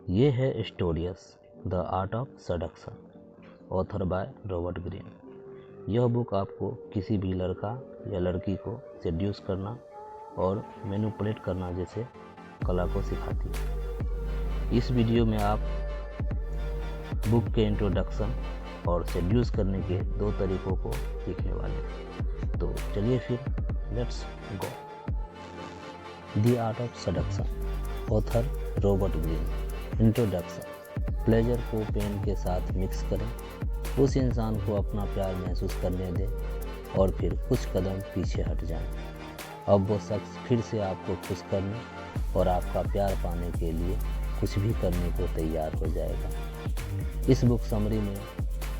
ये है स्टोरियस the art of seduction, author by Robert Greene. यह बुक आपको किसी भी लड़का या लड़की को सेड्यूस करना और मैनिपुलेट करना जैसे कला को सिखाती है। इस वीडियो में आप बुक के इंट्रोडक्शन और सेड्यूस करने के 2 तरीकों को सीखने वाले हैं। तो चलिए फिर let's go. The art of seduction, author Robert Greene. Introduction. Pleasure को पेन के साथ मिक्स करें, उस इंसान को अपना प्यार महसूस करने दें और फिर कुछ कदम पीछे हट जाएं। अब वो शख्स फिर से आपको खुश करने और आपका प्यार पाने के लिए कुछ भी करने को तैयार हो जाएगा। इस बुक समरी में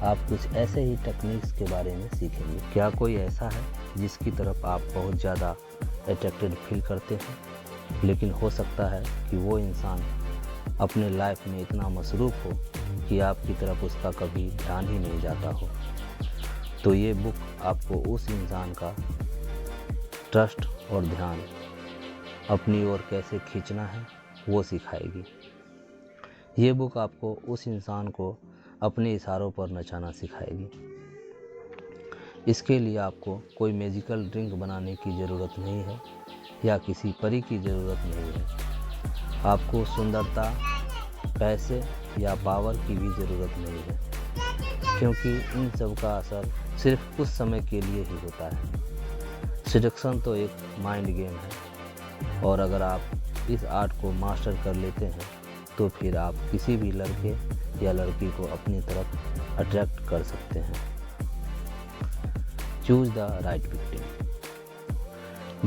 आप कुछ ऐसे ही टेक्निक्स के बारे में सीखेंगे। क्या कोई ऐसा है जिसकी तरफ आप बहुत ज़्यादा अट्रैक्टेड फील करते हैं, लेकिन हो सकता है कि वो इंसान अपने लाइफ में इतना मसरूफ़ हो कि आपकी तरफ उसका कभी ध्यान ही नहीं जाता हो। तो ये बुक आपको उस इंसान का ट्रस्ट और ध्यान अपनी ओर कैसे खींचना है वो सिखाएगी। ये बुक आपको उस इंसान को अपने इशारों पर नचाना सिखाएगी। इसके लिए आपको कोई मैजिकल ड्रिंक बनाने की ज़रूरत नहीं है या किसी परी की ज़रूरत नहीं है। आपको सुंदरता, पैसे या पावर की भी ज़रूरत नहीं है, क्योंकि इन सब का असर सिर्फ कुछ समय के लिए ही होता है। सिडक्शन तो एक माइंड गेम है, और अगर आप इस आर्ट को मास्टर कर लेते हैं तो फिर आप किसी भी लड़के या लड़की को अपनी तरफ अट्रैक्ट कर सकते हैं। Choose the right victim.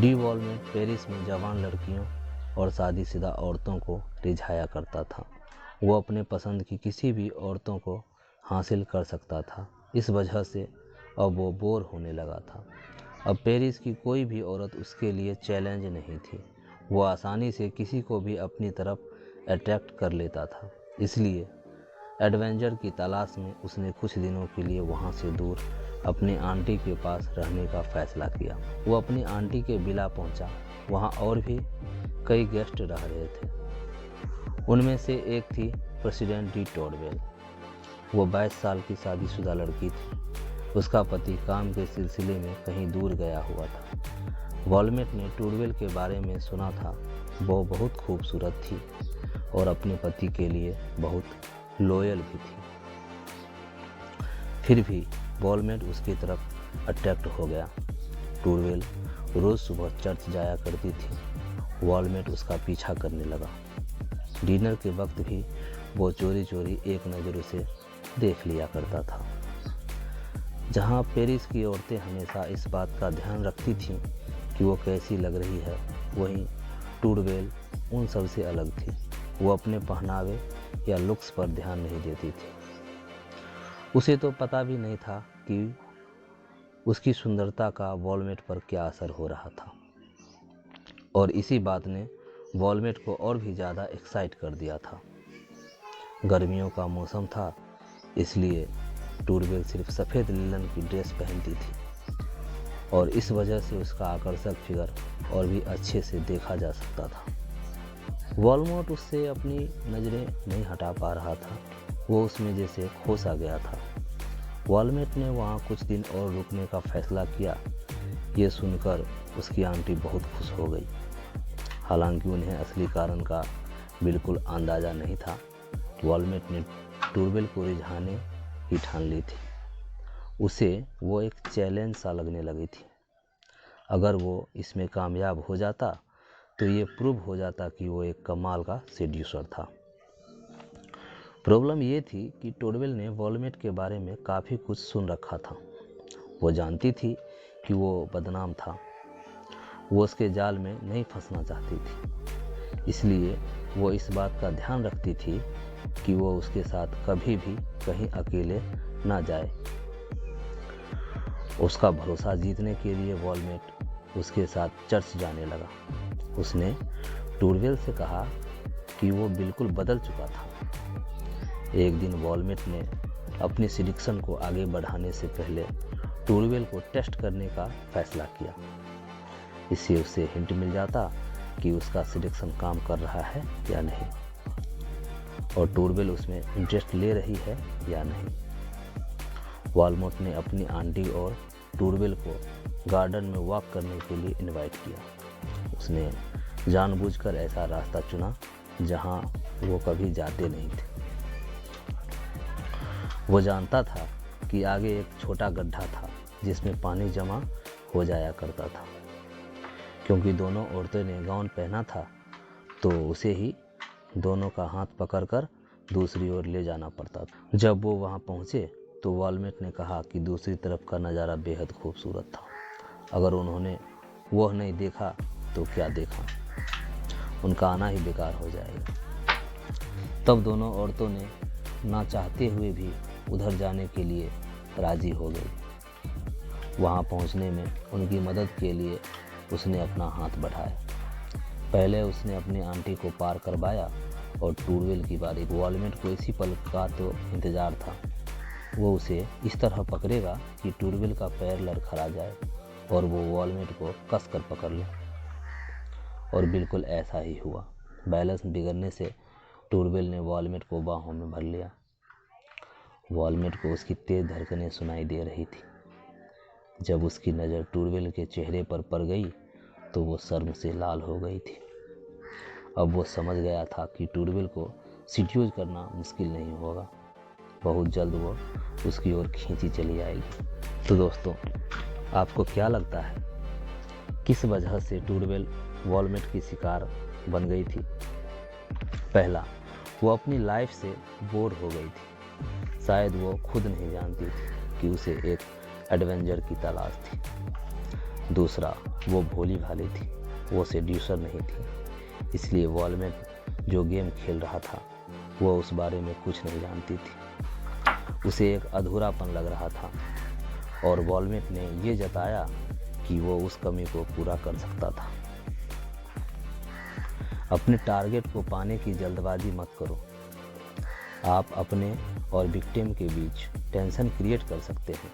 डी वॉलमेट पेरिस में जवान लड़कियों और शादीशुदा औरतों को रिझाया करता था। वो अपने पसंद की किसी भी औरतों को हासिल कर सकता था। इस वजह से अब वो बोर होने लगा था। अब पेरिस की कोई भी औरत उसके लिए चैलेंज नहीं थी। वो आसानी से किसी को भी अपनी तरफ अट्रैक्ट कर लेता था। इसलिए एडवेंचर की तलाश में उसने कुछ दिनों के लिए वहाँ से दूर अपनी आंटी के पास रहने का फैसला किया। वो अपनी आंटी के विला पहुँचा। वहाँ और भी कई गेस्ट रह रहे थे। उनमें से एक थी प्रेसिडेंट डी टोरवेल। वो 22 साल की शादीशुदा लड़की थी। उसका पति काम के सिलसिले में कहीं दूर गया हुआ था। वॉलमेट ने टोरवेल के बारे में सुना था। वो बहुत खूबसूरत थी और अपने पति के लिए बहुत लॉयल भी थी। फिर भी वॉलमेट उसकी तरफ अट्रैक्ट हो गया। टोरवेल रोज़ सुबह चर्च जाया करती थी। वॉलमेट उसका पीछा करने लगा। डिनर के वक्त भी वो चोरी चोरी एक नज़र उसे देख लिया करता था। जहाँ पेरिस की औरतें हमेशा इस बात का ध्यान रखती थीं कि वो कैसी लग रही है, वहीं टोरवेल उन सब से अलग थी। वो अपने पहनावे या लुक्स पर ध्यान नहीं देती थी। उसे तो पता भी नहीं था कि उसकी सुंदरता का वॉलमेट पर क्या असर हो रहा था, और इसी बात ने वॉलमेट को और भी ज़्यादा एक्साइट कर दिया था। गर्मियों का मौसम था, इसलिए टोरवेल सिर्फ सफ़ेद लिनन की ड्रेस पहनती थी, और इस वजह से उसका आकर्षक फिगर और भी अच्छे से देखा जा सकता था। वॉलमेट उससे अपनी नज़रें नहीं हटा पा रहा था। वो उसमें जैसे खो सा गया था। वॉलमेट ने वहाँ कुछ दिन और रुकने का फैसला किया। ये सुनकर उसकी आंटी बहुत खुश हो गई। हालांकि उन्हें असली कारण का बिल्कुल अंदाज़ा नहीं था। वॉलमेट ने टोरवेल को रिझाने की ठान ली थी। उसे वो एक चैलेंज सा लगने लगी थी। अगर वो इसमें कामयाब हो जाता तो ये प्रूव हो जाता कि वो एक कमाल का सेड्यूसर था। प्रॉब्लम ये थी कि टोरवेल ने वॉलमेट के बारे में काफ़ी कुछ सुन रखा था। वो जानती थी कि वो बदनाम था। वो उसके जाल में नहीं फंसना चाहती थी, इसलिए वो इस बात का ध्यान रखती थी कि वो उसके साथ कभी भी कहीं अकेले ना जाए। उसका भरोसा जीतने के लिए वॉलमेट उसके साथ चर्च जाने लगा। उसने टोरवेल से कहा कि वो बिल्कुल बदल चुका था। एक दिन वॉलमेट ने अपनी सिडक्शन को आगे बढ़ाने से पहले टोरवेल को टेस्ट करने का फैसला किया। इससे उसे हिंट मिल जाता कि उसका सिडक्शन काम कर रहा है या नहीं। और टूरवेल उसमें इंटरेस्ट ले रही है या नहीं। वॉलमोट ने अपनी आंटी और टूरवेल को गार्डन में वॉक करने के लिए इनवाइट किया। उसने जानबूझकर ऐसा रास्ता चुना जहां वो कभी जाते नहीं थे। वो जानता था कि आगे एक छोटा गड्ढा था जिसमें पानी जमा हो जाया करता था। क्योंकि दोनों औरतें ने गाउन पहना था तो उसे ही दोनों का हाथ पकड़कर दूसरी ओर ले जाना पड़ता था। जब वो वहां पहुंचे तो वॉलमेट ने कहा कि दूसरी तरफ का नज़ारा बेहद खूबसूरत था। अगर उन्होंने वह नहीं देखा तो क्या देखा, उनका आना ही बेकार हो जाएगा। तब दोनों औरतों ने ना चाहते हुए भी उधर जाने के लिए राजी हो गई। वहां पहुंचने में उनकी मदद के लिए उसने अपना हाथ बढ़ाया। पहले उसने अपनी आंटी को पार करवाया और टूरवेल की बारी। वॉलमेट को इसी पल का तो इंतज़ार था। वो उसे इस तरह पकड़ेगा कि टूरवेल का पैर लड़खड़ा जाए और वो वॉलमेट को कस कर पकड़ ले। और बिल्कुल ऐसा ही हुआ। बैलेंस बिगड़ने से टूरवेल ने वॉलमेट को बाहों में भर लिया। वॉलमेट को उसकी तेज धड़कनें सुनाई दे रही थी। जब उसकी नज़र टूरवेल के चेहरे पर पड़ गई तो वो शर्म से लाल हो गई थी। अब वो समझ गया था कि टूरवेल को सीड्यूस करना मुश्किल नहीं होगा। बहुत जल्द वो उसकी ओर खींची चली आएगी। तो दोस्तों, आपको क्या लगता है किस वजह से टूरवेल वॉलमेट की शिकार बन गई थी? पहला, वो अपनी लाइफ से बोर हो गई थी। शायद वो खुद नहीं जानती थी कि उसे एक एडवेंचर की तलाश थी। दूसरा, वो भोली भाली थी, वो सेड्यूसर नहीं थी। इसलिए वॉलमेट जो गेम खेल रहा था वो उस बारे में कुछ नहीं जानती थी। उसे एक अधूरापन लग रहा था और वॉलमेट ने ये जताया कि वो उस कमी को पूरा कर सकता था। अपने टारगेट को पाने की जल्दबाजी मत करो। आप अपने और विक्टिम के बीच टेंशन क्रिएट कर सकते हैं।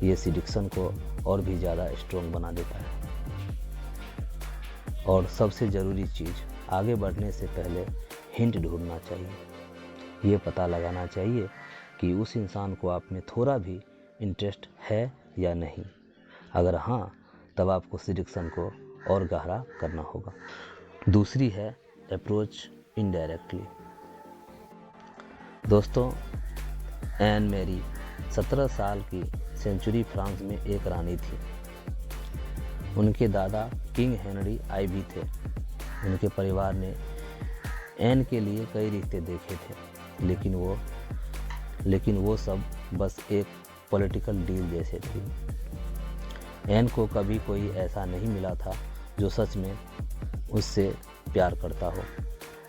ये सिडिक्शन को और भी ज़्यादा स्ट्रॉन्ग बना देता है। और सबसे ज़रूरी चीज़, आगे बढ़ने से पहले हिंट ढूंढना चाहिए। ये पता लगाना चाहिए कि उस इंसान को आप में थोड़ा भी इंटरेस्ट है या नहीं। अगर हाँ, तब आपको सिडिक्शन को और गहरा करना होगा। दूसरी है अप्रोच इनडायरेक्टली। दोस्तों, एन मैरी 17 साल की सेंचुरी फ्रांस में एक रानी थी। उनके दादा किंग हेनरी आईवी थे। उनके परिवार ने एन के लिए कई रिश्ते देखे थे, लेकिन वो सब बस एक पॉलिटिकल डील जैसे थे। एन को कभी कोई ऐसा नहीं मिला था जो सच में उससे प्यार करता हो।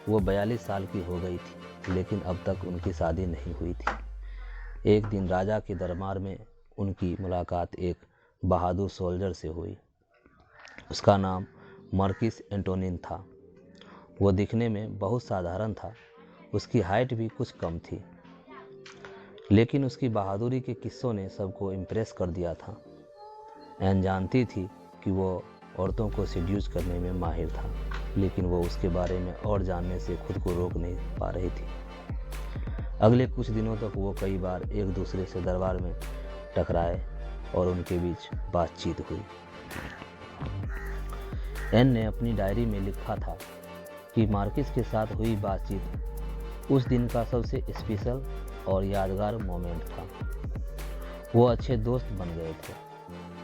वो 42 साल की हो गई थी, लेकिन अब तक उनकी शादी नहीं हुई थी। एक दिन राजा के दरबार में उनकी मुलाकात एक बहादुर सोल्जर से हुई। उसका नाम मार्किस एंटोनिन था। वो दिखने में बहुत साधारण था। उसकी हाइट भी कुछ कम थी, लेकिन उसकी बहादुरी के किस्सों ने सबको इम्प्रेस कर दिया था। एन जानती थी कि वो औरतों को सेड्यूस करने में माहिर था, लेकिन वो उसके बारे में और जानने से खुद को रोक नहीं पा रही थी। अगले कुछ दिनों तक वो कई बार एक दूसरे से दरबार में टकराए और उनके बीच बातचीत हुई। एन ने अपनी डायरी में लिखा था कि मार्किस के साथ हुई बातचीत उस दिन का सबसे स्पेशल और यादगार मोमेंट था। वो अच्छे दोस्त बन गए थे।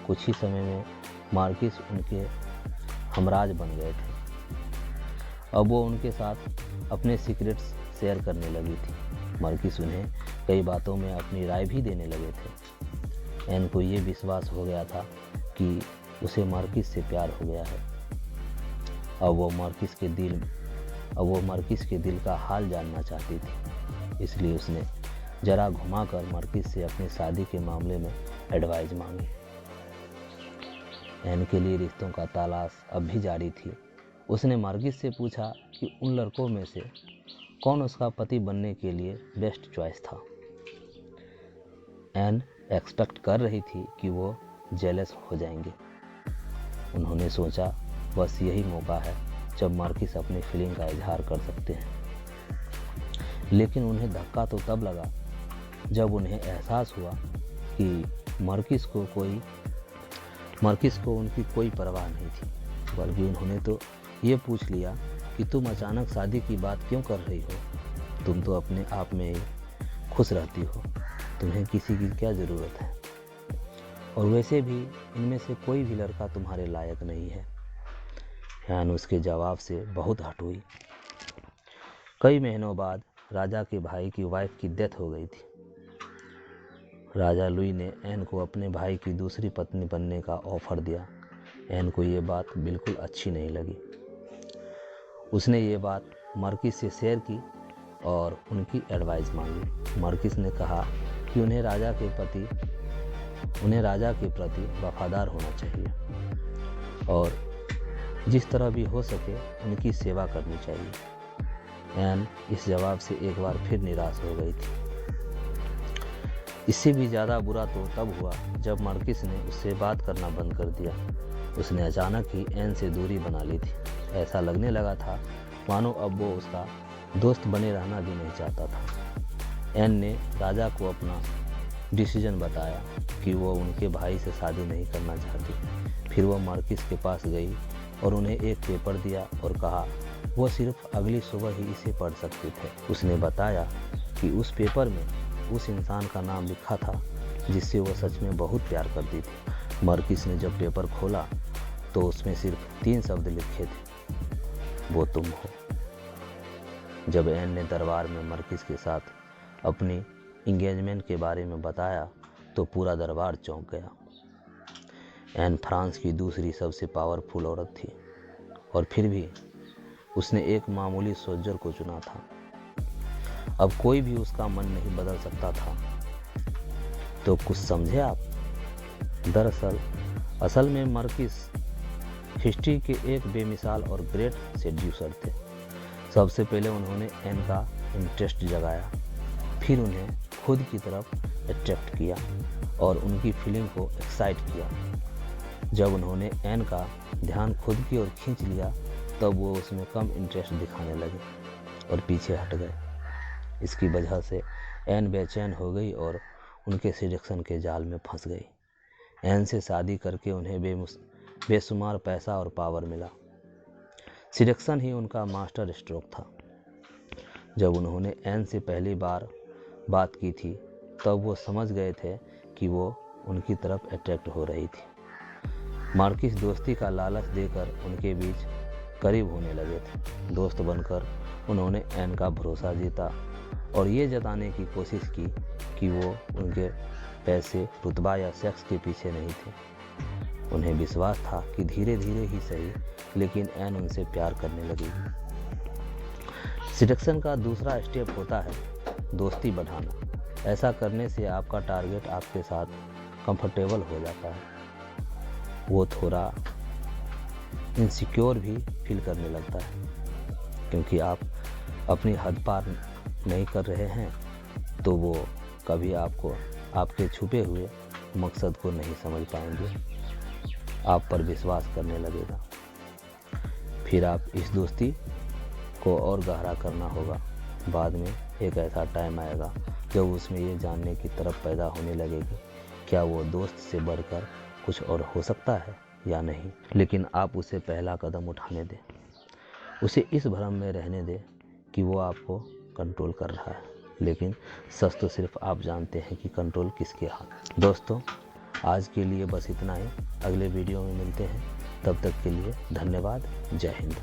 कुछ ही समय में मार्किस उनके हमराज बन गए थे। अब वो उनके साथ अपने सीक्रेट्स शेयर करने लगी थी। मार्किस उन्हें कई बातों में अपनी राय भी देने लगे थे। एन को ये विश्वास हो गया था कि उसे मार्किस से प्यार हो गया है। अब वो मार्किस के दिल का हाल जानना चाहती थी। इसलिए उसने जरा घुमाकर मार्किस से अपनी शादी के मामले में एडवाइस मांगी। एन के लिए रिश्तों का तलाश अब भी जारी थी। उसने मार्किस से पूछा कि उन लड़कों में से कौन उसका पति बनने के लिए बेस्ट चॉइस था। एन एक्सपेक्ट कर रही थी कि वो जेलस हो जाएंगे। उन्होंने सोचा बस यही मौका है जब मार्किस अपनी फीलिंग का इजहार कर सकते हैं। लेकिन उन्हें धक्का तो तब लगा जब उन्हें एहसास हुआ कि मार्किस को उनकी कोई परवाह नहीं थी, बल्कि उन्होंने तो ये पूछ लिया कि तुम अचानक शादी की बात क्यों कर रही हो? तुम तो अपने आप में ही खुश रहती हो, तुम्हें किसी की क्या ज़रूरत है? और वैसे भी इनमें से कोई भी लड़का तुम्हारे लायक नहीं है। एन उसके जवाब से बहुत हट हुई। कई महीनों बाद राजा के भाई की वाइफ की डेथ हो गई थी। राजा लुई ने एन को अपने भाई की दूसरी पत्नी बनने का ऑफर दिया। एन को ये बात बिल्कुल अच्छी नहीं लगी। उसने ये बात मार्किस से शेयर की और उनकी एडवाइस मांगी। मार्किस ने कहा कि उन्हें राजा के प्रति वफादार होना चाहिए और जिस तरह भी हो सके उनकी सेवा करनी चाहिए। एन इस जवाब से एक बार फिर निराश हो गई थी। इससे भी ज़्यादा बुरा तो तब हुआ जब मार्किस ने उससे बात करना बंद कर दिया। उसने अचानक ही एन से दूरी बना ली थी। ऐसा लगने लगा था मानो अब वो उसका दोस्त बने रहना भी नहीं चाहता था। एन ने राजा को अपना डिसीजन बताया कि वो उनके भाई से शादी नहीं करना चाहती। फिर वो मार्किस के पास गई और उन्हें एक पेपर दिया और कहा वो सिर्फ अगली सुबह ही इसे पढ़ सकते थे। उसने बताया कि उस पेपर में उस इंसान का नाम लिखा था जिससे वो सच में बहुत प्यार करती थी। मार्किस ने जब पेपर खोला तो उसमें सिर्फ 3 शब्द लिखे थे, वो तुम हो। जब एन ने दरबार में मार्किस के साथ अपनी इंगेजमेंट के बारे में बताया तो पूरा दरबार चौंक गया। एन फ्रांस की दूसरी सबसे पावरफुल औरत थी और फिर भी उसने एक मामूली सोल्जर को चुना था। अब कोई भी उसका मन नहीं बदल सकता था। तो कुछ समझे आप? दरअसल असल में मार्किस हिस्ट्री के एक बेमिसाल और ग्रेट सेड्यूसर थे। सबसे पहले उन्होंने एन का इंटरेस्ट जगाया, फिर उन्हें खुद की तरफ अट्रैक्ट किया और उनकी फीलिंग को एक्साइट किया। जब उन्होंने एन का ध्यान खुद की ओर खींच लिया तब वो उसमें कम इंटरेस्ट दिखाने लगे और पीछे हट गए। इसकी वजह से एन बेचैन हो गई और उनके सिलेक्शन के जाल में फंस गई। एन से शादी करके उन्हें बेशुमार पैसा और पावर मिला। सिलेक्शन ही उनका मास्टर स्ट्रोक था। जब उन्होंने एन से पहली बार बात की थी तब वो समझ गए थे कि वो उनकी तरफ अट्रैक्ट हो रही थी। मार्किस दोस्ती का लालच देकर उनके बीच करीब होने लगे थे। दोस्त बनकर उन्होंने एन का भरोसा जीता और ये जताने की कोशिश की कि वो उनके पैसे, रुतबा या सेक्स के पीछे नहीं थे। उन्हें विश्वास था कि धीरे धीरे ही सही लेकिन एन उनसे प्यार करने लगी। सिलेक्शन का दूसरा स्टेप होता है दोस्ती बढ़ाना। ऐसा करने से आपका टारगेट आपके साथ कंफर्टेबल हो जाता है। वो थोड़ा इनसिक्योर भी फील करने लगता है क्योंकि आप अपनी हद पार नहीं कर रहे हैं तो वो कभी आपके छुपे हुए मकसद को नहीं समझ पाएंगे। आप पर विश्वास करने लगेगा। फिर आप इस दोस्ती को और गहरा करना होगा। बाद में एक ऐसा टाइम आएगा जब उसमें ये जानने की तरफ पैदा होने लगेगी क्या वो दोस्त से बढ़कर कुछ और हो सकता है या नहीं। लेकिन आप उसे पहला कदम उठाने दें। उसे इस भ्रम में रहने दें कि वो आपको कंट्रोल कर रहा है, लेकिन सच तो सिर्फ आप जानते हैं कि कंट्रोल किसके हाथ। दोस्तों आज के लिए बस इतना ही। अगले वीडियो में मिलते हैं। तब तक के लिए धन्यवाद। जय हिंद।